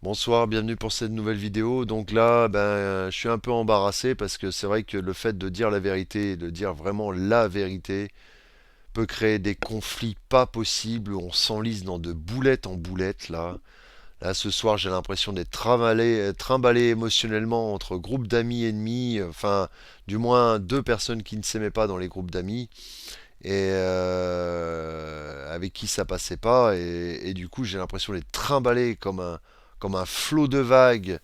Bonsoir, bienvenue pour cette nouvelle vidéo. Donc là, je suis un peu embarrassé parce que c'est vrai que le fait de dire la vérité, de dire vraiment la vérité, peut créer des conflits pas possibles où on s'enlise dans de boulettes en boulettes là. Là, ce soir, j'ai l'impression d'être trimballé émotionnellement entre groupes d'amis ennemis, enfin, du moins deux personnes qui ne s'aimaient pas dans les groupes d'amis et avec qui ça passait pas et du coup, j'ai l'impression d'être trimballé comme un flot de vagues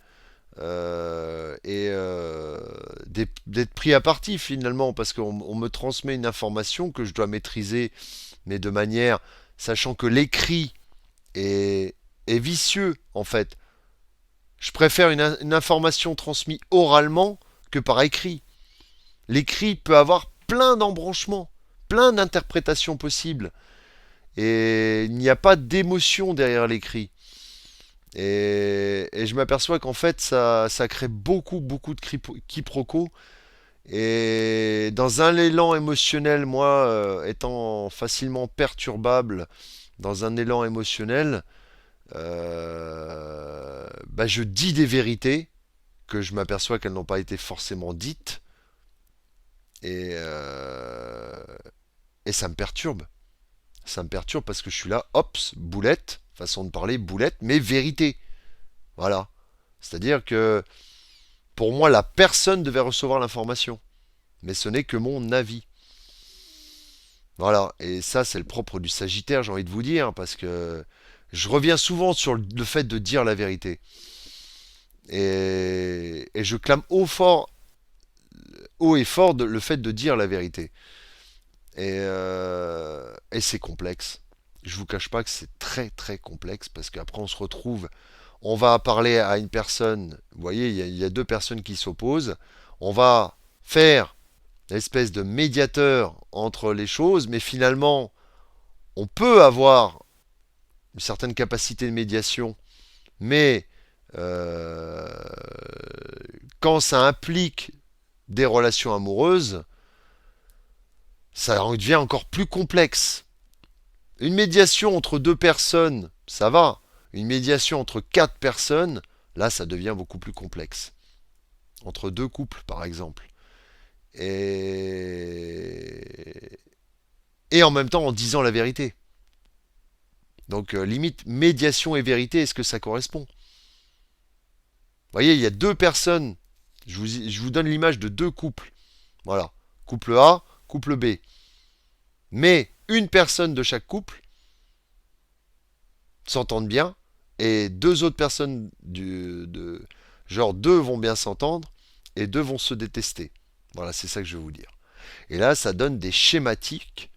d'être pris à partie finalement parce qu'on me transmet une information que je dois maîtriser, mais de manière sachant que l'écrit est, est vicieux en fait. Je préfère une information transmise oralement que par écrit. L'écrit peut avoir plein d'embranchements, plein d'interprétations possibles, et il n'y a pas d'émotion derrière l'écrit. Et je m'aperçois qu'en fait, ça crée beaucoup de quiproquos. Et dans un élan émotionnel, moi, étant facilement perturbable dans un élan émotionnel, je dis des vérités que je m'aperçois qu'elles n'ont pas été forcément dites. Et, euh, et ça me perturbe. Ça me perturbe parce que je suis là, hop, boulette, façon de parler, boulette, mais vérité. Voilà. C'est-à-dire que pour moi, la personne devait recevoir l'information. Mais ce n'est que mon avis. Voilà. Et ça, c'est le propre du Sagittaire, j'ai envie de vous dire, parce que je reviens souvent sur le fait de dire la vérité. Et je clame haut et fort le fait de dire la vérité. Et c'est complexe. Je vous cache pas que c'est très complexe parce qu'après on se retrouve, on va parler à une personne, vous voyez, il y a deux personnes qui s'opposent, on va faire l'espèce de médiateur entre les choses, mais finalement, on peut avoir une certaine capacité de médiation, mais euh, quand ça implique des relations amoureuses, ça en devient encore plus complexe. Une médiation entre deux personnes, ça va. Une médiation entre quatre personnes, là, ça devient beaucoup plus complexe. Entre deux couples, par exemple. Et, et en même temps en disant la vérité. Donc, limite, médiation et vérité, est-ce que ça correspond? Vous voyez, il y a deux personnes. Je vous donne l'image de deux couples. Voilà. Couple A, couple B. Mais une personne de chaque couple s'entendent bien et deux autres personnes genre deux vont bien s'entendre et deux vont se détester. Voilà, c'est ça que je veux vous dire. Et là, ça donne des schématiques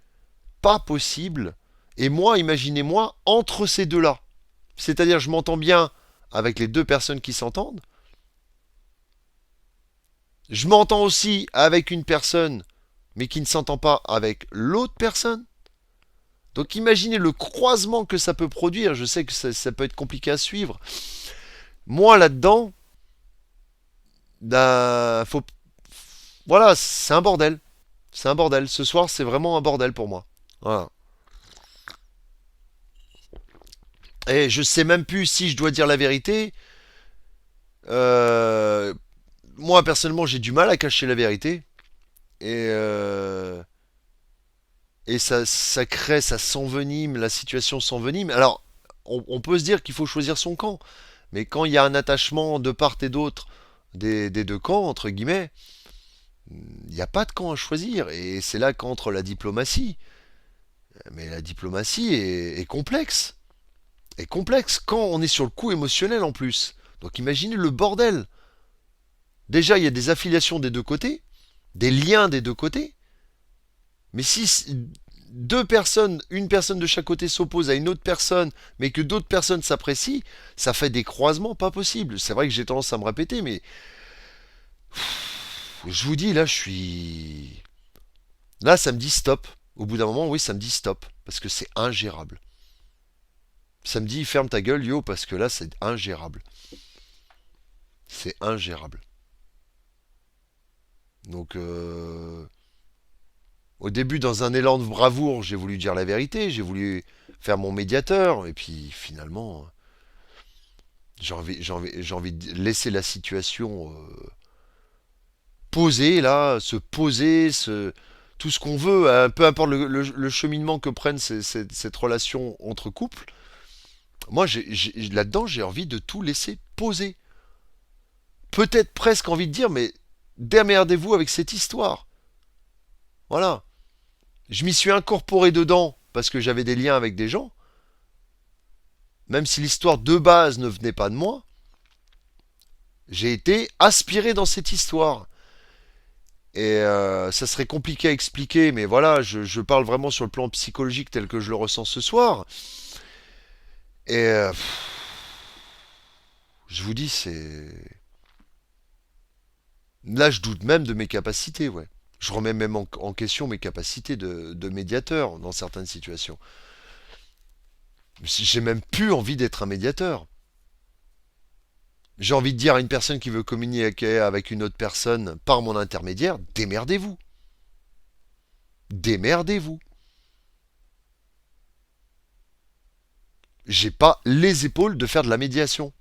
pas possibles. Et moi, imaginez-moi entre ces deux-là. C'est-à-dire, je m'entends bien avec les deux personnes qui s'entendent. Je m'entends aussi avec une personne, mais qui ne s'entend pas avec l'autre personne. Donc imaginez le croisement que ça peut produire. Je sais que ça peut être compliqué à suivre. Moi, là-dedans, faut... voilà, c'est un bordel. C'est un bordel. Ce soir, c'est vraiment un bordel pour moi. Voilà. Et je sais même plus si je dois dire la vérité. Euh, Moi, personnellement, j'ai du mal à cacher la vérité. Et, euh, et ça crée, ça s'envenime, la situation s'envenime. Alors, on peut se dire qu'il faut choisir son camp. Mais quand il y a un attachement de part et d'autre des deux camps, entre guillemets, il n'y a pas de camp à choisir. Et c'est là qu'entre la diplomatie. Mais la diplomatie est complexe. Est complexe quand on est sur le coup émotionnel en plus. Donc imaginez le bordel. Déjà, il y a des affiliations des deux côtés, des liens des deux côtés. Mais si deux personnes, une personne de chaque côté s'oppose à une autre personne, mais que d'autres personnes s'apprécient, ça fait des croisements pas possibles. C'est vrai que j'ai tendance à me répéter, mais je vous dis, là, je suis... Là, ça me dit stop. Au bout d'un moment, oui, ça me dit stop. Parce que c'est ingérable. Ça me dit ferme ta gueule, yo, parce que là, c'est ingérable. C'est ingérable. Donc, au début, dans un élan de bravoure, j'ai voulu dire la vérité, j'ai voulu faire mon médiateur, et puis finalement, J'ai envie de laisser la situation poser, là, se poser, tout ce qu'on veut, peu importe le cheminement que prennent cette relation entre couples. Moi, là-dedans, j'ai envie de tout laisser poser. Peut-être presque envie de dire, mais démerdez-vous avec cette histoire. Voilà. Je m'y suis incorporé dedans parce que j'avais des liens avec des gens, même si l'histoire de base ne venait pas de moi, j'ai été aspiré dans cette histoire. Et ça serait compliqué à expliquer, mais voilà, je parle vraiment sur le plan psychologique tel que je le ressens ce soir. Et je vous dis, c'est... Là, je doute même de mes capacités, ouais. Je remets même en question mes capacités de médiateur dans certaines situations. J'ai même plus envie d'être un médiateur. J'ai envie de dire à une personne qui veut communiquer avec une autre personne par mon intermédiaire, démerdez-vous. Démerdez-vous. J'ai pas les épaules de faire de la médiation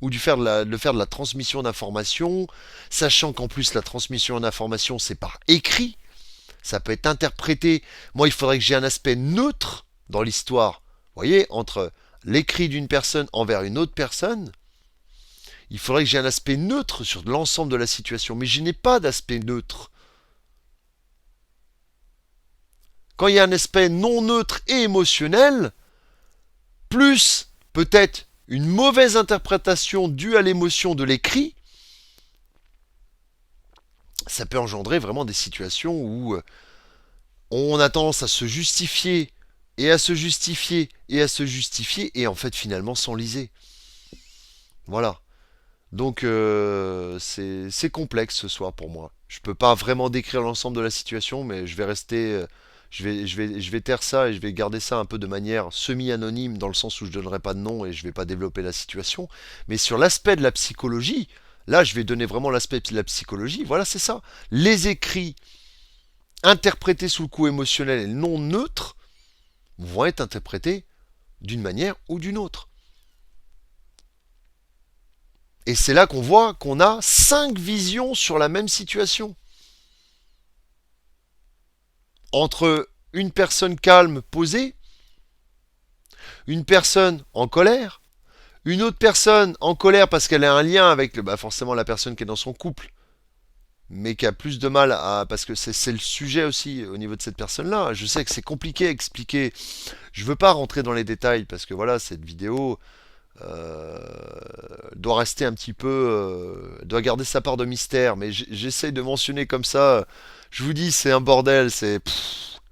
ou de faire de la transmission d'informations, sachant qu'en plus la transmission d'informations c'est par écrit, ça peut être interprété. Moi, il faudrait que j'ai un aspect neutre dans l'histoire. Vous voyez, entre l'écrit d'une personne envers une autre personne, il faudrait que j'ai un aspect neutre sur l'ensemble de la situation. Mais je n'ai pas d'aspect neutre. Quand il y a un aspect non neutre et émotionnel, plus peut-être une mauvaise interprétation due à l'émotion de l'écrit, ça peut engendrer vraiment des situations où on a tendance à se justifier et à se justifier et à se justifier et en fait finalement s'enliser. Voilà. Donc c'est complexe ce soir pour moi. Je peux pas vraiment décrire l'ensemble de la situation, mais je vais rester, je vais taire ça et je vais garder ça un peu de manière semi-anonyme dans le sens où je donnerai pas de nom et je vais pas développer la situation. Mais sur l'aspect de la psychologie, là je vais donner vraiment l'aspect de la psychologie. Voilà, c'est ça. Les écrits interprétés sous le coup émotionnel et non neutres vont être interprétés d'une manière ou d'une autre. Et c'est là qu'on voit qu'on a 5 visions sur la même situation. Entre une personne calme, posée, une personne en colère, une autre personne en colère parce qu'elle a un lien avec forcément la personne qui est dans son couple, mais qui a plus de mal à... Parce que c'est le sujet aussi au niveau de cette personne-là. Je sais que c'est compliqué à expliquer. Je veux pas rentrer dans les détails parce que voilà, cette vidéo euh, doit rester un petit peu... doit garder sa part de mystère, mais j'essaye de mentionner comme ça. Je vous dis, c'est un bordel, c'est...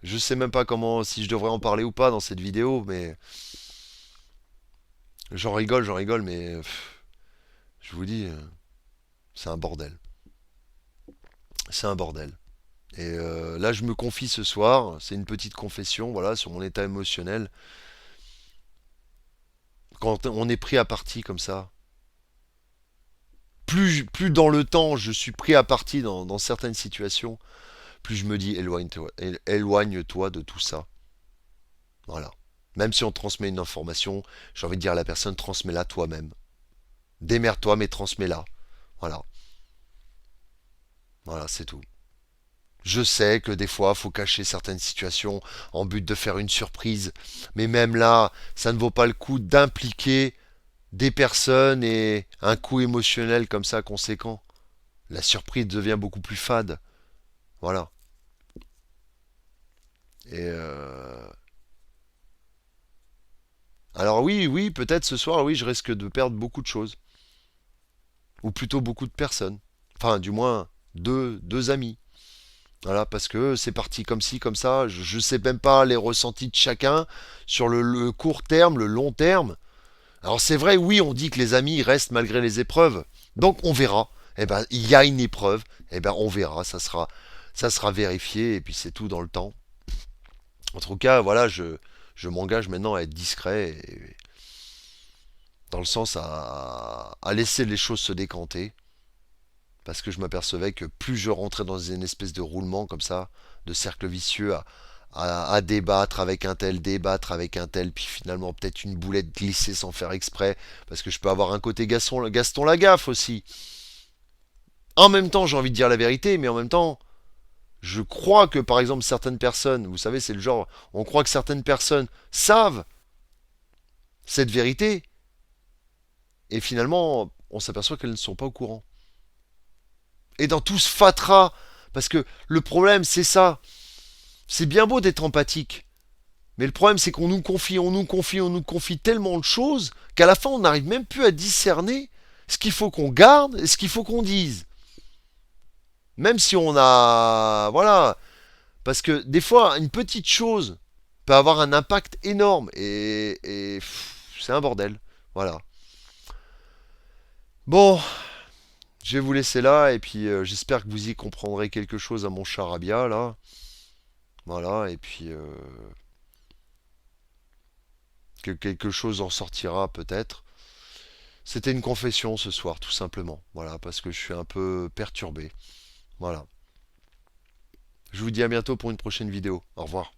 Je sais même pas comment, si je devrais en parler ou pas dans cette vidéo, mais j'en rigole, mais je vous dis, c'est un bordel. C'est un bordel. Et là, je me confie ce soir, c'est une petite confession, voilà, sur mon état émotionnel. Quand on est pris à partie comme ça, plus dans le temps je suis pris à partie dans certaines situations, plus je me dis éloigne-toi de tout ça. Voilà. Même si on transmet une information, j'ai envie de dire à la personne, transmets-la toi-même. Démerde-toi, mais transmets-la. Voilà. Voilà, c'est tout. Je sais que des fois, il faut cacher certaines situations en but de faire une surprise. Mais même là, ça ne vaut pas le coup d'impliquer des personnes et un coup émotionnel comme ça conséquent. La surprise devient beaucoup plus fade. Voilà. Et alors oui, oui, peut-être ce soir, oui, je risque de perdre beaucoup de choses. Ou plutôt beaucoup de personnes. Enfin, du moins, deux amis. Voilà, parce que c'est parti comme ci, comme ça. Je ne sais même pas les ressentis de chacun sur le court terme, le long terme. Alors c'est vrai, oui, on dit que les amis restent malgré les épreuves. Donc on verra. Eh ben, il y a une épreuve. Eh ben, on verra. Ça sera vérifié et puis c'est tout dans le temps. En tout cas, voilà, je m'engage maintenant à être discret et dans le sens à laisser les choses se décanter. Parce que je m'apercevais que plus je rentrais dans une espèce de roulement comme ça, de cercle vicieux, à débattre avec un tel, débattre avec un tel, puis finalement peut-être une boulette glisser sans faire exprès, parce que je peux avoir un côté Gaston Lagaffe aussi. En même temps, j'ai envie de dire la vérité, mais en même temps, je crois que par exemple certaines personnes, vous savez, c'est le genre, on croit que certaines personnes savent cette vérité, et finalement, on s'aperçoit qu'elles ne sont pas au courant. Et dans tout ce fatras, parce que le problème, c'est ça. C'est bien beau d'être empathique, mais le problème, c'est qu'on nous confie, on nous confie, on nous confie tellement de choses qu'à la fin, on n'arrive même plus à discerner ce qu'il faut qu'on garde et ce qu'il faut qu'on dise. Même si on a... Voilà. Parce que des fois, une petite chose peut avoir un impact énorme. C'est un bordel. Voilà. Bon, je vais vous laisser là. Et puis j'espère que vous y comprendrez quelque chose à mon charabia là. Voilà. Et puis que quelque chose en sortira peut-être. C'était une confession ce soir, tout simplement. Voilà, parce que je suis un peu perturbé. Voilà. Je vous dis à bientôt pour une prochaine vidéo. Au revoir.